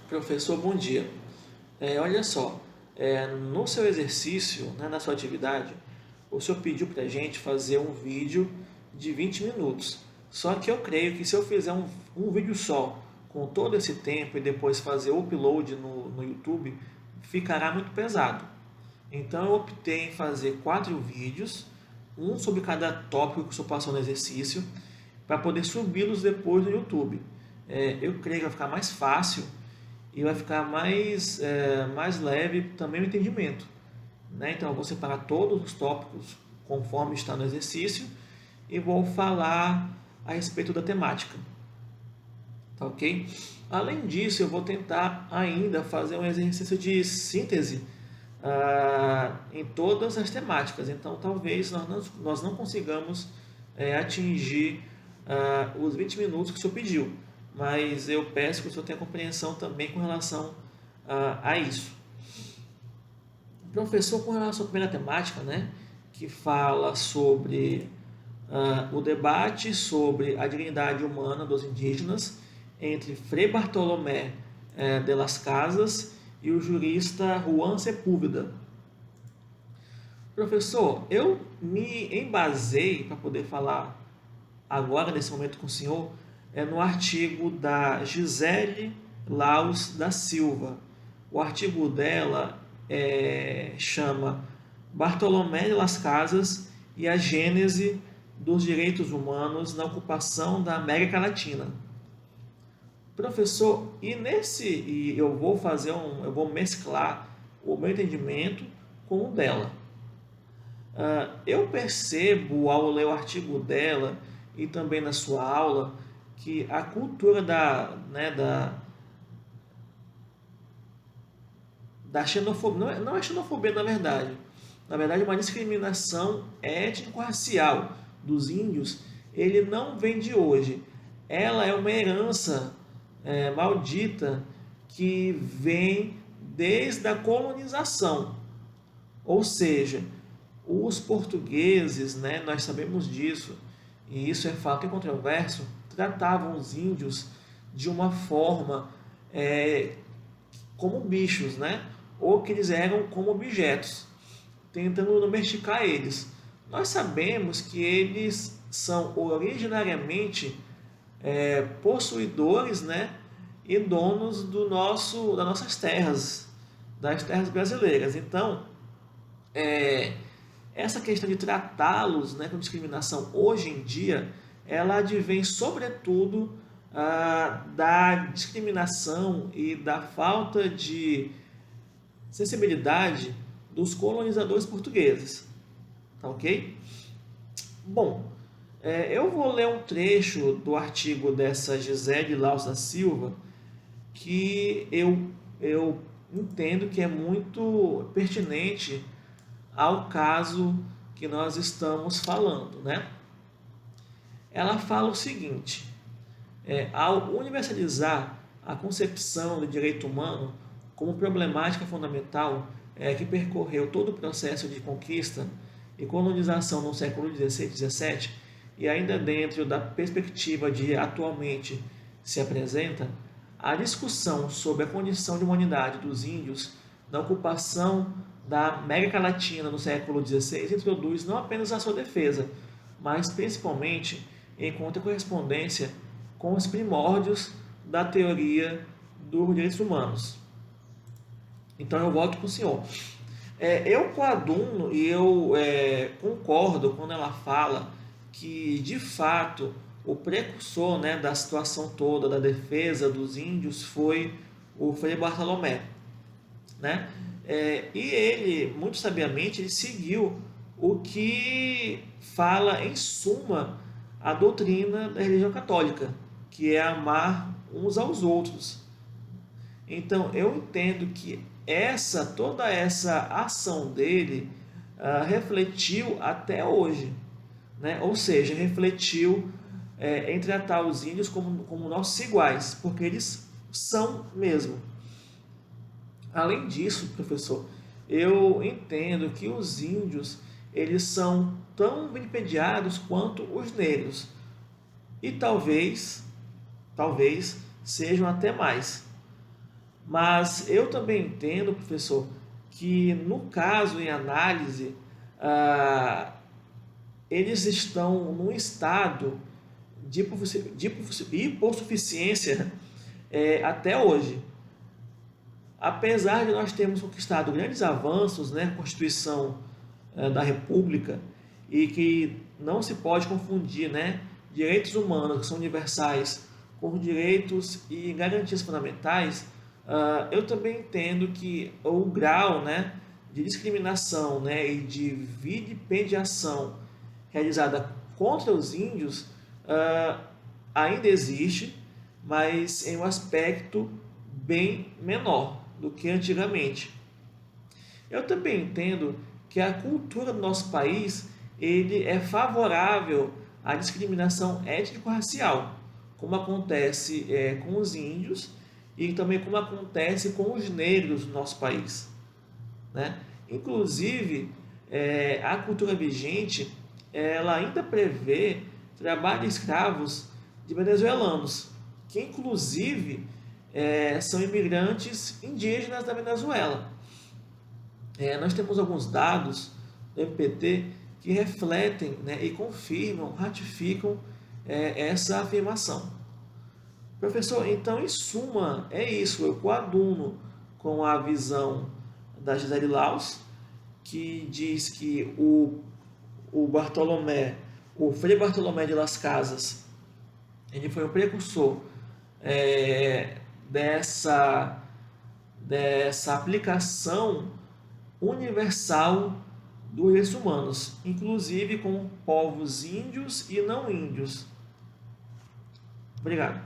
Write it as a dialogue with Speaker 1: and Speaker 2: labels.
Speaker 1: Professor, bom dia. Olha só, no seu exercício, né, na sua atividade, o senhor pediu para a gente fazer um vídeo de 20 minutos. Só que eu creio que se eu fizer um vídeo só, com todo esse tempo, e depois fazer o upload no YouTube, ficará muito pesado. Então eu optei em fazer 4 vídeos, um sobre cada tópico que o senhor passou no exercício, para poder subi-los depois no YouTube. Eu creio que vai ficar mais fácil e vai ficar mais leve também o entendimento. Né? Então eu vou separar todos os tópicos conforme está no exercício e vou falar a respeito da temática. Tá ok? Além disso, eu vou tentar ainda fazer um exercício de síntese em todas as temáticas. Então, talvez nós não consigamos atingir os 20 minutos que o senhor pediu, mas eu peço que o senhor tenha compreensão também com relação a isso. Professor, com relação à primeira temática, né, que fala sobre o debate sobre a dignidade humana dos indígenas entre Frei Bartolomé de las Casas e o jurista Juan Sepúlveda. Professor, eu me embasei para poder falar agora, nesse momento com o senhor, no artigo da Gisele Laus da Silva. O artigo dela chama Bartolomé de las Casas e a Gênese dos Direitos Humanos na Ocupação da América Latina. Professor, eu vou mesclar o meu entendimento com o dela. Eu percebo ao ler o artigo dela e também na sua aula que a cultura da xenofobia, não é xenofobia na verdade é uma discriminação étnico-racial dos índios, ele não vem de hoje. Ela é uma herança maldita que vem desde a colonização. Ou seja, os portugueses, né, nós sabemos disso, e isso é fato incontroverso, tratavam os índios de uma forma como bichos, né? Ou que eles eram como objetos, tentando domesticar eles. Nós sabemos que eles são originariamente possuidores, né, e donos das nossas terras, das terras brasileiras. Então, essa questão de tratá-los, né, com discriminação hoje em dia, ela advém sobretudo da discriminação e da falta de sensibilidade dos colonizadores portugueses. Tá ok? Bom, eu vou ler um trecho do artigo dessa Gisele Laus da Silva que eu entendo que é muito pertinente ao caso que nós estamos falando, né? Ela fala o seguinte: ao universalizar a concepção de direito humano como problemática fundamental que percorreu todo o processo de conquista e colonização no século XVI e XVII, e ainda dentro da perspectiva de atualmente se apresenta, a discussão sobre a condição de humanidade dos índios na ocupação da América Latina no século XVI introduz não apenas a sua defesa, mas principalmente encontra correspondência com os primórdios da teoria dos direitos humanos. Então eu volto com o senhor. Eu coaduno e eu concordo quando ela fala que, de fato, o precursor, né, da situação toda, da defesa dos índios, foi o Frei Bartolomé. Né? E ele, muito sabiamente, ele seguiu o que fala, em suma, a doutrina da religião católica, que é amar uns aos outros. Então, eu entendo que toda essa ação dele refletiu até hoje, né? Ou seja, refletiu em tratar os índios como nossos iguais, porque eles são mesmo. Além disso, professor, eu entendo que os índios eles são tão vilipendiados quanto os negros, e talvez sejam até mais. Mas eu também entendo, professor, que no caso em análise, ah, eles estão num estado de hipossuficiência até hoje. Apesar de nós termos conquistado grandes avanços, né, Constituição da República, e que não se pode confundir, né, direitos humanos que são universais com direitos e garantias fundamentais, eu também entendo que o grau, né, de discriminação, né, e de vilipendiação realizada contra os índios ainda existe, mas em um aspecto bem menor do que antigamente. Eu também entendo que a cultura do nosso país ele é favorável à discriminação étnico-racial, como acontece com os índios e também como acontece com os negros no nosso país, né? Inclusive, a cultura vigente ela ainda prevê trabalho de escravos de venezuelanos, que inclusive são imigrantes indígenas da Venezuela. Nós temos alguns dados do MPT que refletem, né, e confirmam, ratificam essa afirmação. Professor, então, em suma, é isso. Eu coaduno com a visão da Gisele Laus, que diz que o Frei Bartolomé de Las Casas, ele foi o precursor dessa aplicação universal dos direitos humanos, inclusive com povos índios e não índios. Obrigado.